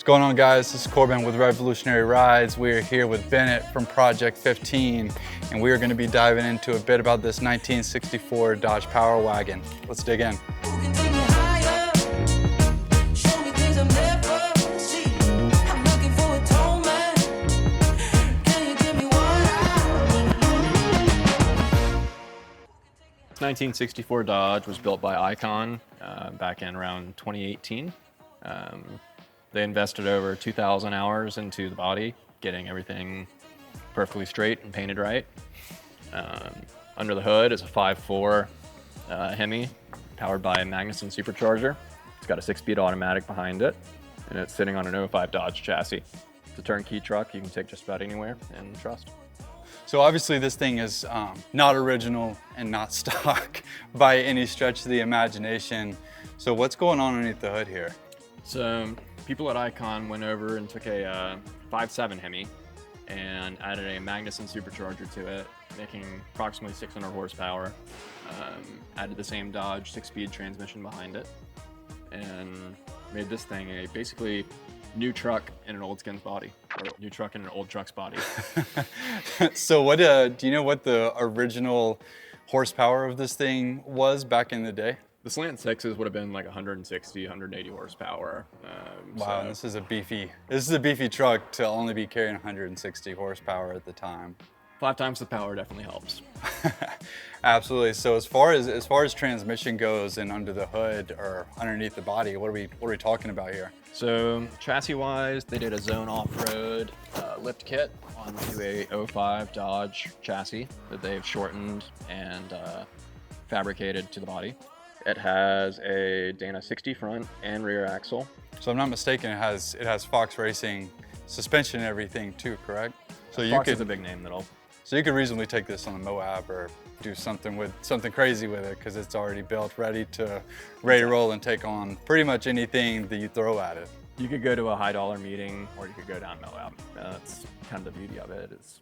What's going on, guys? This is Corbin with Revolutionary Rides. We are here with Bennett from Project 15, and we are going to be diving into a bit about this 1964 Dodge Power Wagon. Let's dig in. 1964 Dodge was built by Icon back in around 2018. They invested over 2,000 hours into the body, getting everything perfectly straight and painted right. Under the hood is a 5.4 Hemi powered by a Magnuson supercharger. It's got a 6-speed automatic behind it, and it's sitting on an 05 Dodge chassis. It's a turnkey truck you can take just about anywhere and trust. So obviously this thing is not original and not stock by any stretch of the imagination. So what's going on underneath the hood here? So people at Icon went over and took a 5.7 Hemi and added a Magnuson supercharger to it, making approximately 600 horsepower. Added the same Dodge 6-speed transmission behind it, and made this thing a basically new truck in an old skin's body, or new truck in an old truck's body. So what, do you know what the original horsepower of this thing was back in the day? The Slant 6s would have been like 160, 180 horsepower. Wow, and this is a beefy truck to only be carrying 160 horsepower at the time. 5 times the power definitely helps. Absolutely. So as far as transmission goes and under the hood or underneath the body, what are we talking about here? So chassis-wise, they did a zone off-road lift kit onto a 05 Dodge chassis that they've shortened and fabricated to the body. It has a Dana 60 front and rear axle. So I'm not mistaken, it has Fox Racing suspension and everything too, correct? So Fox is a big name that'll. So you could reasonably take this on the Moab or do something crazy with it because it's already built, ready to roll and take on pretty much anything that you throw at it. You could go to a high-dollar meeting, or you could go down Moab. That's kind of the beauty of it. It's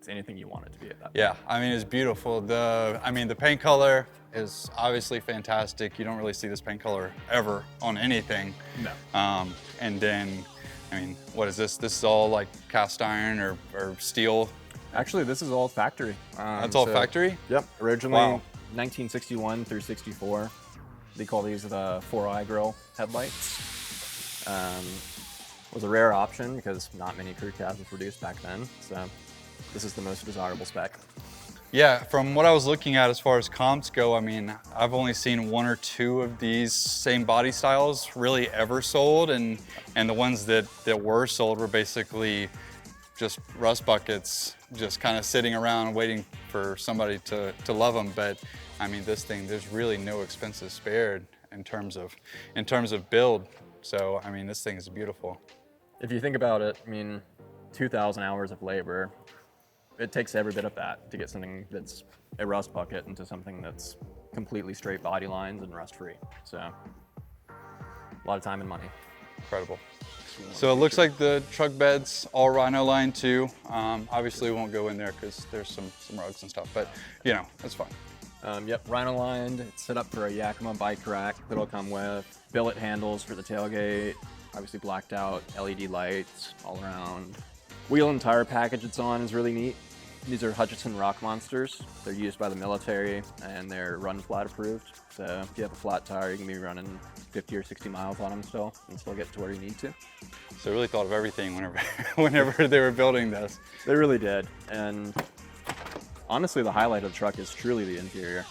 anything you want it to be at that point. Yeah, I mean, it's beautiful. The paint color is obviously fantastic. You don't really see this paint color ever on anything. No. And then, I mean, what is this? This is all like cast iron or steel? Actually, this is all factory. That's all factory? Yep. Originally, Wow. 1961 through 64. They call these the 4-eye grill headlights. Was a rare option because not many crew cabs were produced back then. So this is the most desirable spec. Yeah, from what I was looking at as far as comps go, I mean, I've only seen 1 or 2 of these same body styles really ever sold, and the ones that were sold were basically just rust buckets, just kind of sitting around waiting for somebody to love them. But I mean, this thing, there's really no expenses spared in terms of build. So I mean, this thing is beautiful. If you think about it, I mean, 2,000 hours of labor, it takes every bit of that to get something that's a rust bucket into something that's completely straight body lines and rust free. So a lot of time and money. Incredible. So it looks like the truck bed's all Rhino line too. Obviously we won't go in there because there's some rugs and stuff, but you know, that's fine. Yep, Rhino lined. It's set up for a Yakima bike rack that'll come with billet handles for the tailgate, obviously blacked out LED lights all around. Wheel and tire package it's on is really neat. These are Hutchinson Rock Monsters. They're used by the military and they're run flat approved. So if you have a flat tire, you can be running 50 or 60 miles on them still and still get to where you need to. So they really thought of everything whenever they were building this. They really did. And honestly, the highlight of the truck is truly the interior.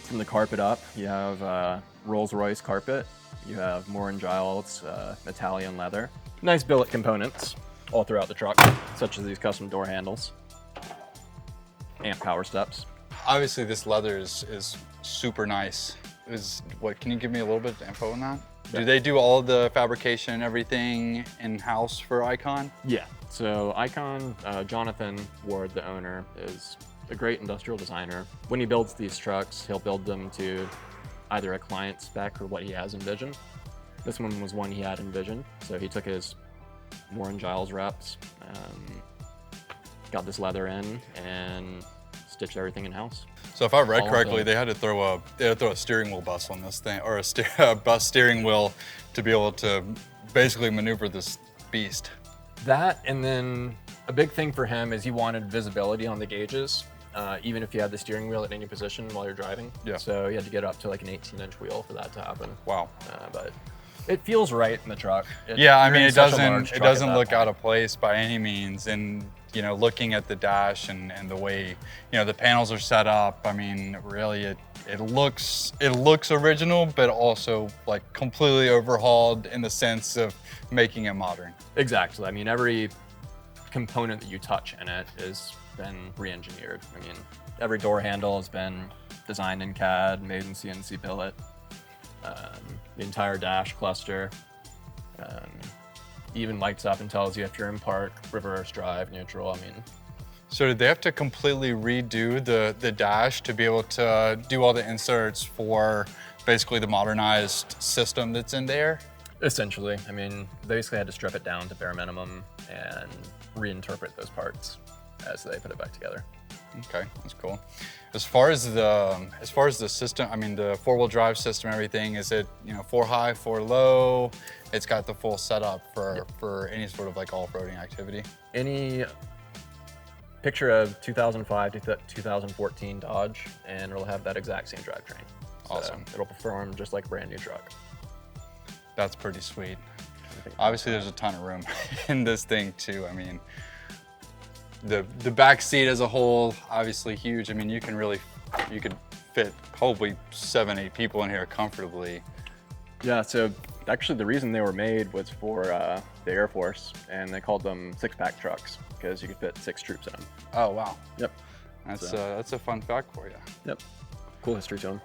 From the carpet up, you have Rolls-Royce carpet. You have Moore & Giles Italian leather. Nice billet components all throughout the truck, such as these custom door handles and power steps. Obviously this leather is super nice. Can you give me a little bit of info on that? Yeah. Do they do all the fabrication and everything in-house for Icon? Yeah, so Icon, Jonathan Ward, the owner, is a great industrial designer. When he builds these trucks, he'll build them to either a client spec or what he has envisioned. This one was one he had envisioned, so he took his Warren Giles reps, got this leather in, and stitched everything in house. So if I read correctly, they had to throw a steering wheel bus on this thing, or a bus steering wheel to be able to basically maneuver this beast. That, and then a big thing for him is he wanted visibility on the gauges, even if you had the steering wheel at any position while you're driving. Yeah. So he had to get up to like an 18-inch wheel for that to happen. Wow. But it feels right in the truck. Yeah, I mean, it doesn't look out of place by any means. And, you know, looking at the dash and the way, you know, the panels are set up, I mean, really it looks original, but also like completely overhauled in the sense of making it modern. Exactly. I mean, every component that you touch in it has been re-engineered. I mean, every door handle has been designed in CAD, made in CNC billet. The entire dash cluster even lights up and tells you if you're in park, reverse, drive, neutral. I mean, so did they have to completely redo the dash to be able to do all the inserts for basically the modernized system that's in there? essentially. I mean, they basically had to strip it down to bare minimum and reinterpret those parts as they put it back together. Okay, that's cool. As far as the system, I mean the four-wheel drive system, everything, is it, you know, 4 high, 4 low? It's got the full setup for any sort of like off-roading activity. Any picture of 2005 to 2014 Dodge, and it'll have that exact same drivetrain. Awesome. So it'll perform just like a brand new truck. That's pretty sweet. Obviously, there's a ton of room in this thing too. I mean, the back seat as a whole, obviously huge. I mean, you could fit probably 7-8 people in here comfortably. Yeah, so actually the reason they were made was for the Air Force, and they called them 6-pack trucks because you could fit 6 troops in them. Oh, wow. Yep. That's a fun fact for you. Yep. Cool history to them.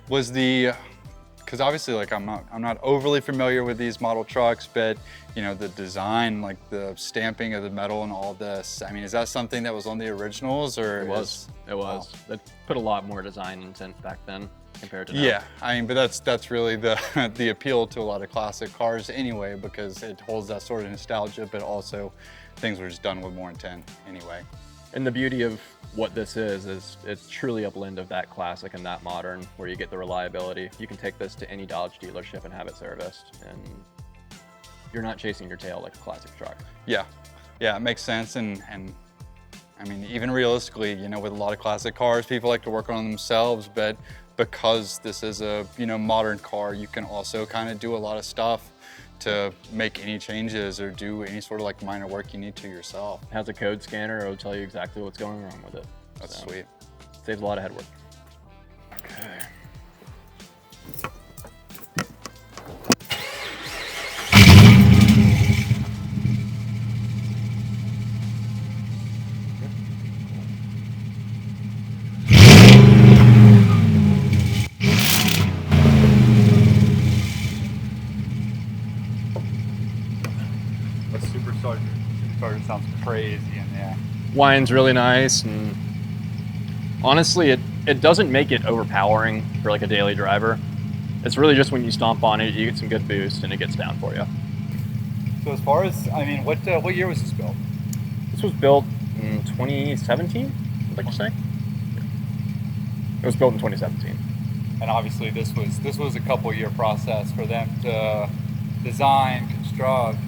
Was because obviously, like, I'm not overly familiar with these model trucks, but you know, the design, like the stamping of the metal and all this, I mean, is that something that was on the originals, or? It was. Wow. They put a lot more design intent back then compared to now. Yeah, I mean, but that's really the appeal to a lot of classic cars anyway, because it holds that sort of nostalgia, but also things were just done with more intent anyway. And the beauty of what this is it's truly a blend of that classic and that modern, where you get the reliability. You can take this to any Dodge dealership and have it serviced, and you're not chasing your tail like a classic truck. Yeah, it makes sense. And I mean, even realistically, you know, with a lot of classic cars, people like to work on them themselves, but because this is a, you know, modern car, you can also kind of do a lot of stuff to make any changes or do any sort of like minor work you need to yourself. It has a code scanner, it'll tell you exactly what's going wrong with it. That's sweet. Saves a lot of head work. Okay. Supercharger sounds crazy in there. Whine's really nice, and honestly, it doesn't make it overpowering for like a daily driver. It's really just when you stomp on it, you get some good boost and it gets down for you. So as far as, I mean, what year was this built? This was built in 2017, I'd like to say. It was built in 2017. And obviously this was a couple-year process for them to design, construct,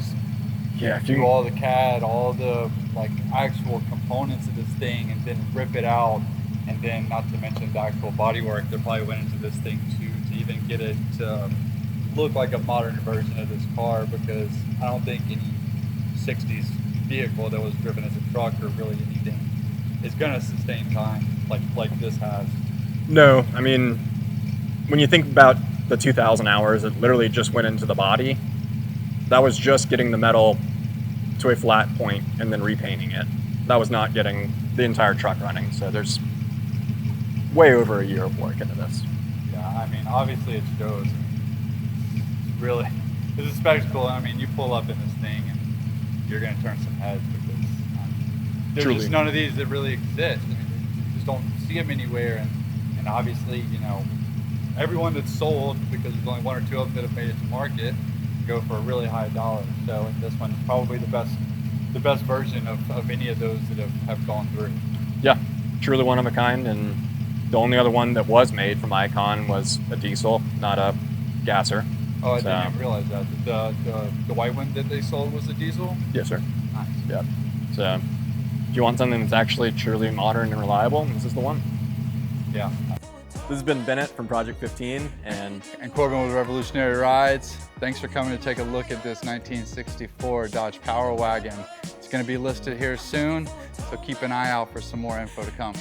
do all the CAD, all the like actual components of this thing, and then rip it out, and then not to mention the actual bodywork that probably went into this thing too, to even get it to look like a modern version of this car, because I don't think any 60s vehicle that was driven as a truck or really anything is gonna sustain time like this has. No, I mean, when you think about the 2,000 hours, it literally just went into the body. That was just getting the metal to a flat point and then repainting it. That was not getting the entire truck running. So there's way over a year of work into this. Yeah, I mean, obviously it shows. Really, it's a spectacle. I mean, you pull up in this thing and you're gonna turn some heads, because there's just none of these that really exist. I mean, you just don't see them anywhere. And obviously, you know, everyone that's sold, because there's only one or two of them that have made it to market, go for a really high dollar. So this one's probably the best version of any of those that have gone through. Yeah, truly one of a kind. And the only other one that was made from Icon was a diesel, not a gasser. Oh, I didn't even realize that. The white one that they sold was a diesel? Yes, sir. Nice. Yeah. So if you want something that's actually truly modern and reliable, this is the one. Yeah. This has been Bennett from Project 15 and Corbin with Revolutionary Rides. Thanks for coming to take a look at this 1964 Dodge Power Wagon. It's going to be listed here soon, so keep an eye out for some more info to come.